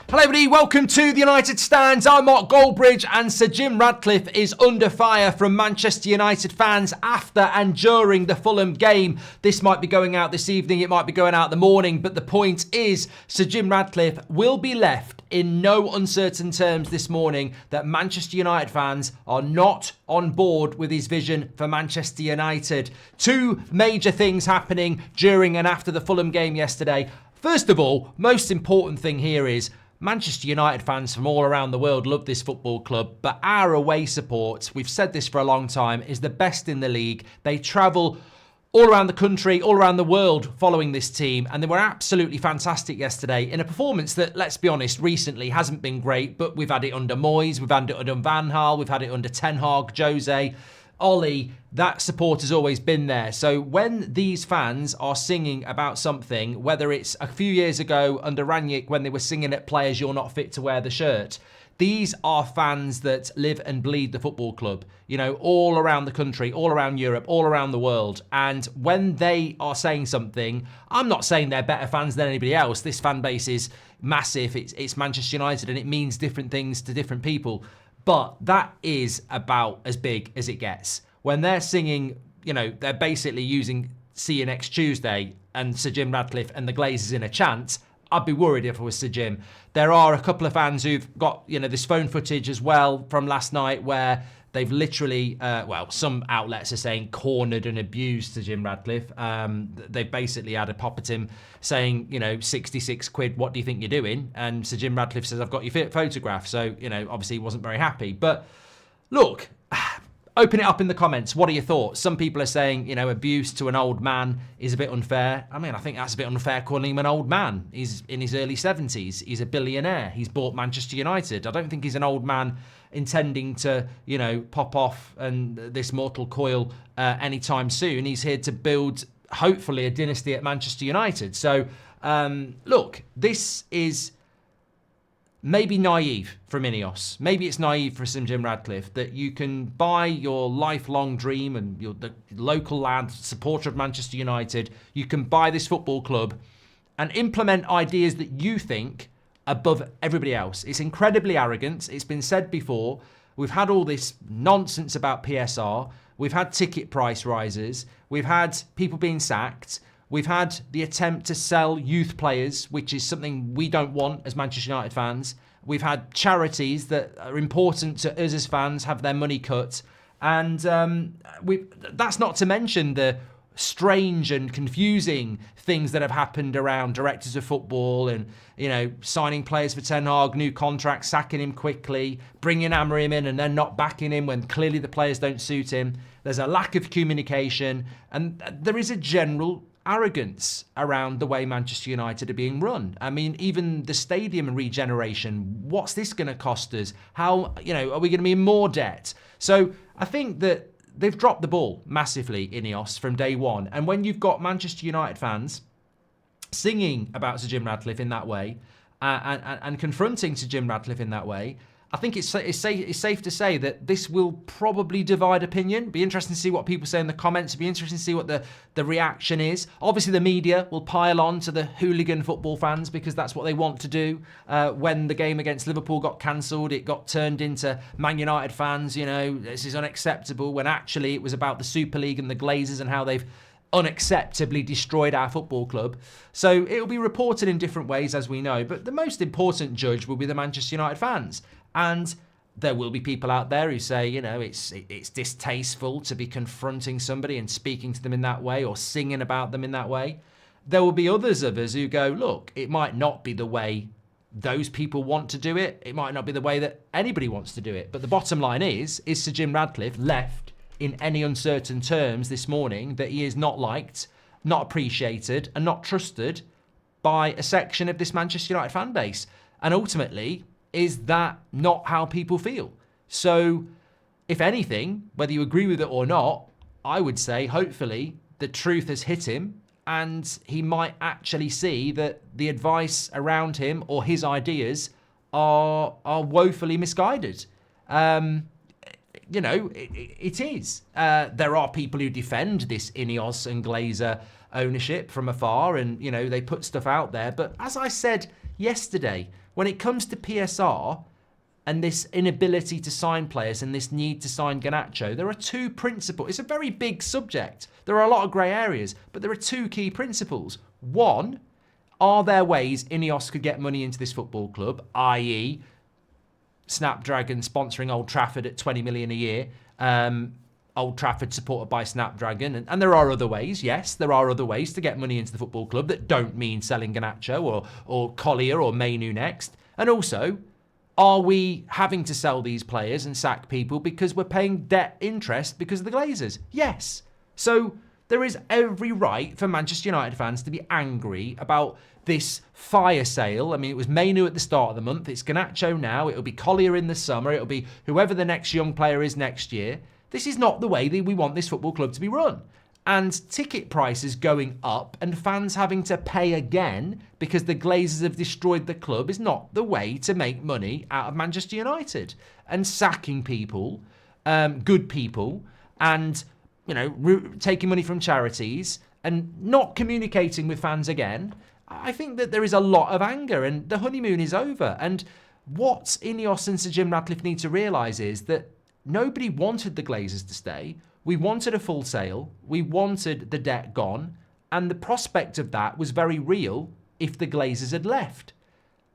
Hello everybody, welcome to the United Stands. I'm Mark Goldbridge and Sir Jim Ratcliffe is under fire from Manchester United fans after and during the Fulham game. This might be going out this evening, it might be going out in the morning, but the point is Sir Jim Ratcliffe will be left in no uncertain terms this morning that Manchester United fans are not on board with his vision for Manchester United. Two major things happening during and after the Fulham game yesterday. First of all, most important thing here is Manchester United fans from all around the world love this football club, but our away support, we've said this for a long time, is the best in the league. They travel all around the country, all around the world following this team, and they were absolutely fantastic yesterday in a performance that, let's be honest, recently hasn't been great, but we've had it under Moyes, we've had it under Van Gaal, we've had it under Ten Hag, Jose, Ollie. That support has always been there. So when these fans are singing about something, whether it's a few years ago under Rangnick when they were singing at players, "You're not fit to wear the shirt," these are fans that live and bleed the football club, you know, all around the country, all around Europe, all around the world. And when they are saying something, I'm not saying they're better fans than anybody else. This fan base is massive. It's Manchester United and it means different things to different people. But that is about as big as it gets. When they're singing, you know, they're basically using "See You Next Tuesday" and Sir Jim Ratcliffe and the Glazers in a chant, I'd be worried if I was Sir Jim. There are a couple of fans who've got, you know, this phone footage as well from last night where they've literally, some outlets are saying cornered and abused Sir Jim Ratcliffe. They've basically had a pop at him saying, you know, 66 quid, what do you think you're doing? And Sir Jim Ratcliffe says, I've got your photograph. So, you know, obviously he wasn't very happy. But look, open it up in the comments. What are your thoughts? Some people are saying, you know, abuse to an old man is a bit unfair. I mean, I think that's a bit unfair calling him an old man. He's in his early 70s. He's a billionaire. He's bought Manchester United. I don't think he's an old man intending to, you know, pop off and this mortal coil anytime soon. He's here to build, hopefully, a dynasty at Manchester United. So, look, this is maybe naive from Ineos. Maybe it's naive for Sir Jim Ratcliffe that you can buy your lifelong dream and you're the local lad, supporter of Manchester United. You can buy this football club and implement ideas that you think above everybody else. It's incredibly arrogant. It's been said before. We've had all this nonsense about PSR. We've had ticket price rises. We've had people being sacked. We've had the attempt to sell youth players, which is something we don't want as Manchester United fans. We've had charities that are important to us as fans have their money cut. And that's not to mention the strange and confusing things that have happened around directors of football and, you know, signing players for Ten Hag, new contracts, sacking him quickly, bringing Amorim in and then not backing him when clearly the players don't suit him. There's a lack of communication and there is a general arrogance around the way Manchester United are being run. I mean, even the stadium regeneration, what's this going to cost us? How, you know, are we going to be in more debt? So I think that they've dropped the ball massively, Ineos, from day one. And when you've got Manchester United fans singing about Sir Jim Ratcliffe in that way and confronting Sir Jim Ratcliffe in that way, I think it's safe to say that this will probably divide opinion. Be interesting to see what people say in the comments. Be interesting to see what the reaction is. Obviously, the media will pile on to the hooligan football fans because that's what they want to do. When the game against Liverpool got cancelled, it got turned into Man United fans, you know, this is unacceptable, when actually it was about the Super League and the Glazers and how they've unacceptably destroyed our football club. So it'll be reported in different ways, as we know, but the most important judge will be the Manchester United fans. And there will be people out there who say, you know, it's distasteful to be confronting somebody and speaking to them in that way or singing about them in that way. There will be others of us who go, look, it might not be the way those people want to do it. It might not be the way that anybody wants to do it. But the bottom line is Sir Jim Ratcliffe left in any uncertain terms this morning that he is not liked, not appreciated and not trusted by a section of this Manchester United fan base. And ultimately, is that not how people feel? So, if anything, whether you agree with it or not, I would say, hopefully, the truth has hit him and he might actually see that the advice around him or his ideas are woefully misguided. You know, it is. There are people who defend this Ineos and Glazer ownership from afar and, you know, they put stuff out there. But as I said yesterday. When it comes to PSR and this inability to sign players and this need to sign Garnacho, there are two principles. It's a very big subject. There are a lot of grey areas, but there are two key principles. One, are there ways Ineos could get money into this football club, i.e. Snapdragon sponsoring Old Trafford at 20 million a year, Old Trafford supported by Snapdragon, and there are other ways, yes, there are other ways to get money into the football club that don't mean selling Garnacho or Collier or Mainu next. And also, are we having to sell these players and sack people because we're paying debt interest because of the Glazers? Yes. So there is every right for Manchester United fans to be angry about this fire sale. I mean, it was Mainu at the start of the month. It's Garnacho now. It'll be Collier in the summer. It'll be whoever the next young player is next year. This is not the way that we want this football club to be run. And ticket prices going up and fans having to pay again because the Glazers have destroyed the club is not the way to make money out of Manchester United. And sacking people, good people, and taking money from charities and not communicating with fans again, I think that there is a lot of anger and the honeymoon is over. And what Ineos and Sir Jim Ratcliffe need to realise is that nobody wanted the Glazers to stay. We wanted a full sale. We wanted the debt gone. And the prospect of that was very real if the Glazers had left.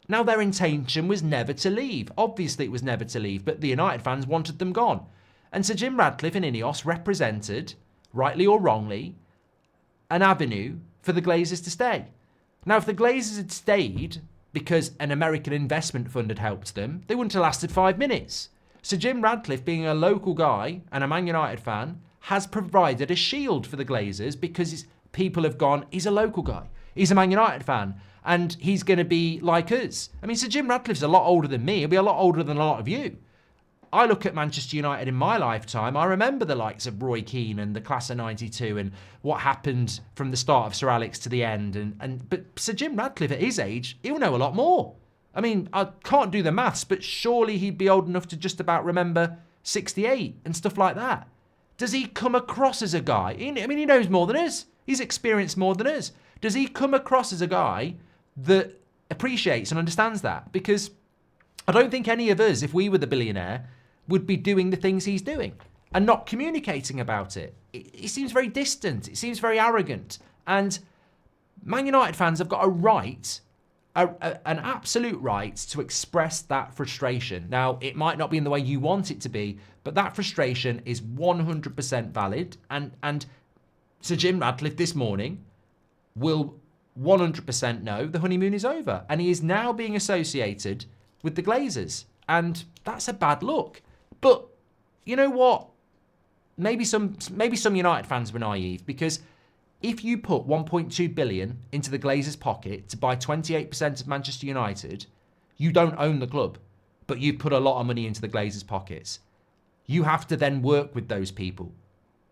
Now, their intention was never to leave. Obviously, it was never to leave, but the United fans wanted them gone. And Sir Jim Ratcliffe and Ineos represented, rightly or wrongly, an avenue for the Glazers to stay. Now, if the Glazers had stayed because an American investment fund had helped them, they wouldn't have lasted 5 minutes. Sir Jim Ratcliffe, being a local guy and a Man United fan, has provided a shield for the Glazers because people have gone, he's a local guy, he's a Man United fan, and he's going to be like us. I mean, Sir Jim Ratcliffe's a lot older than me. He'll be a lot older than a lot of you. I look at Manchester United in my lifetime. I remember the likes of Roy Keane and the class of 92 and what happened from the start of Sir Alex to the end. But Sir Jim Ratcliffe at his age, he'll know a lot more. I mean, I can't do the maths, but surely he'd be old enough to just about remember 68 and stuff like that. Does he come across as a guy? He knows more than us. He's experienced more than us. Does he come across as a guy that appreciates and understands that? Because I don't think any of us, if we were the billionaire, would be doing the things he's doing and not communicating about it. It seems very distant. It seems very arrogant. And Man United fans have got a right, an absolute right to express that frustration. Now, it might not be in the way you want it to be, but that frustration is 100% valid. And Sir Jim Ratcliffe this morning will 100% know the honeymoon is over. And he is now being associated with the Glazers. And that's a bad look. But you know what? Maybe some United fans were naive, because if you put 1.2 billion into the Glazers' pocket to buy 28% of Manchester United, you don't own the club, but you've put a lot of money into the Glazers' pockets. You have to then work with those people.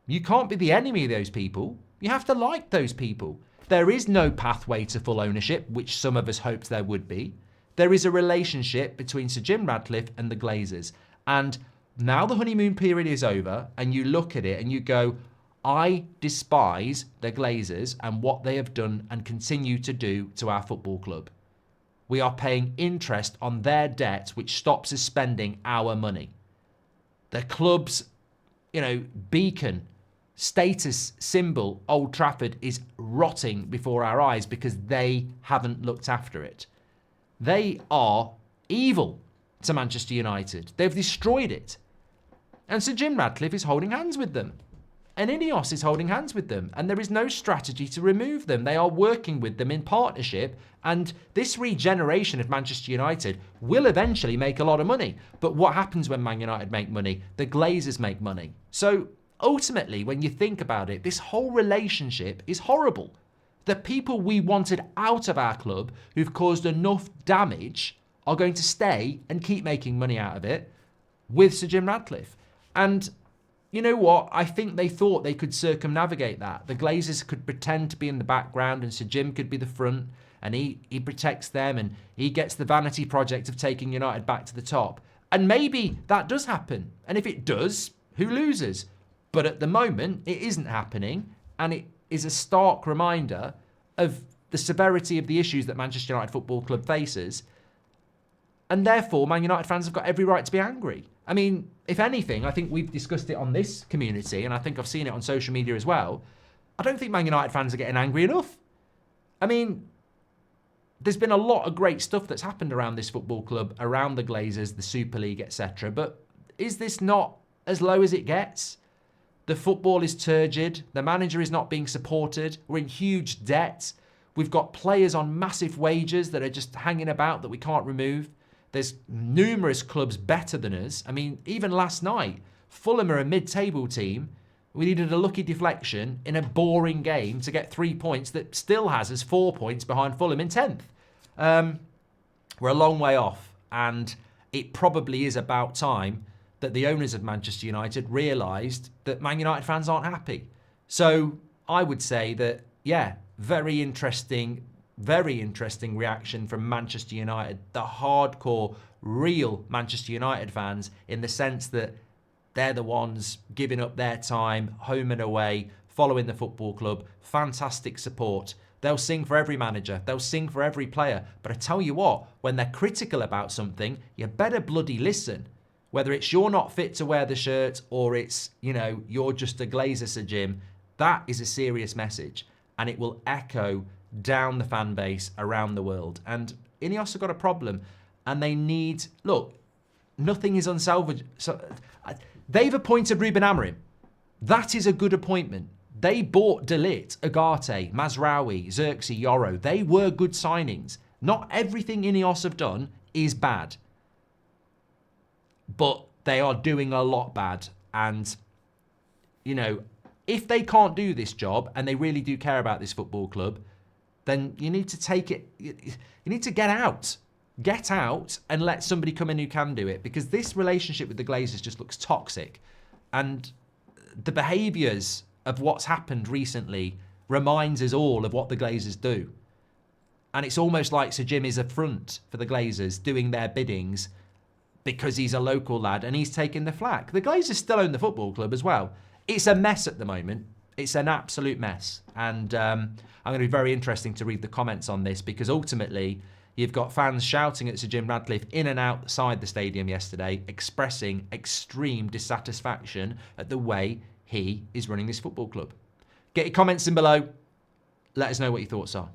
You can't be the enemy of those people. You have to like those people. There is no pathway to full ownership, which some of us hoped there would be. There is a relationship between Sir Jim Ratcliffe and the Glazers. And now the honeymoon period is over, and you look at it and you go, I despise the Glazers and what they have done and continue to do to our football club. We are paying interest on their debt, which stops us spending our money. The club's, beacon, status symbol, Old Trafford, is rotting before our eyes because they haven't looked after it. They are evil to Manchester United. They've destroyed it. And Sir Jim Ratcliffe is holding hands with them. And Ineos is holding hands with them. And there is no strategy to remove them. They are working with them in partnership. And this regeneration of Manchester United will eventually make a lot of money. But what happens when Man United make money? The Glazers make money. So ultimately, when you think about it, this whole relationship is horrible. The people we wanted out of our club, who've caused enough damage, are going to stay and keep making money out of it with Sir Jim Ratcliffe. And you know what? I think they thought they could circumnavigate that. The Glazers could pretend to be in the background and Sir Jim could be the front, and he protects them and he gets the vanity project of taking United back to the top. And maybe that does happen. And if it does, who loses? But at the moment, it isn't happening. And it is a stark reminder of the severity of the issues that Manchester United Football Club faces. And therefore, Man United fans have got every right to be angry. I mean, if anything, I think we've discussed it on this community, and I think I've seen it on social media as well. I don't think Man United fans are getting angry enough. I mean, there's been a lot of great stuff that's happened around this football club, around the Glazers, the Super League, etc. But is this not as low as it gets? The football is turgid. The manager is not being supported. We're in huge debt. We've got players on massive wages that are just hanging about that we can't remove. There's numerous clubs better than us. I mean, even last night, Fulham are a mid-table team. We needed a lucky deflection in a boring game to get 3 points that still has us 4 points behind Fulham in 10th. We're a long way off, and it probably is about time that the owners of Manchester United realised that Man United fans aren't happy. So I would say that, yeah, very interesting reaction from Manchester United, the hardcore, real Manchester United fans, in the sense that they're the ones giving up their time, home and away, following the football club. Fantastic support. They'll sing for every manager. They'll sing for every player. But I tell you what, when they're critical about something, you better bloody listen. Whether it's you're not fit to wear the shirt or it's, you're just a Glazer, Sir Jim, that is a serious message. And it will echo down the fan base around the world. And Ineos have got a problem. And they need... Look, nothing is unsalvageable. So, they've appointed Ruben Amorim. That is a good appointment. They bought De Ligt, Ugarte, Mazraoui, Xerxes, Yoro. They were good signings. Not everything Ineos have done is bad. But they are doing a lot bad. And, if they can't do this job and they really do care about this football club, then you need to take it... You need to get out. Get out and let somebody come in who can do it, because this relationship with the Glazers just looks toxic. And the behaviours of what's happened recently reminds us all of what the Glazers do. And it's almost like Sir Jim is a front for the Glazers doing their biddings because he's a local lad and he's taking the flak. The Glazers still own the football club as well. It's a mess at the moment. It's an absolute mess. And I'm going to be very interesting to read the comments on this, because ultimately you've got fans shouting at Sir Jim Ratcliffe in and outside the stadium yesterday, expressing extreme dissatisfaction at the way he is running this football club. Get your comments in below. Let us know what your thoughts are.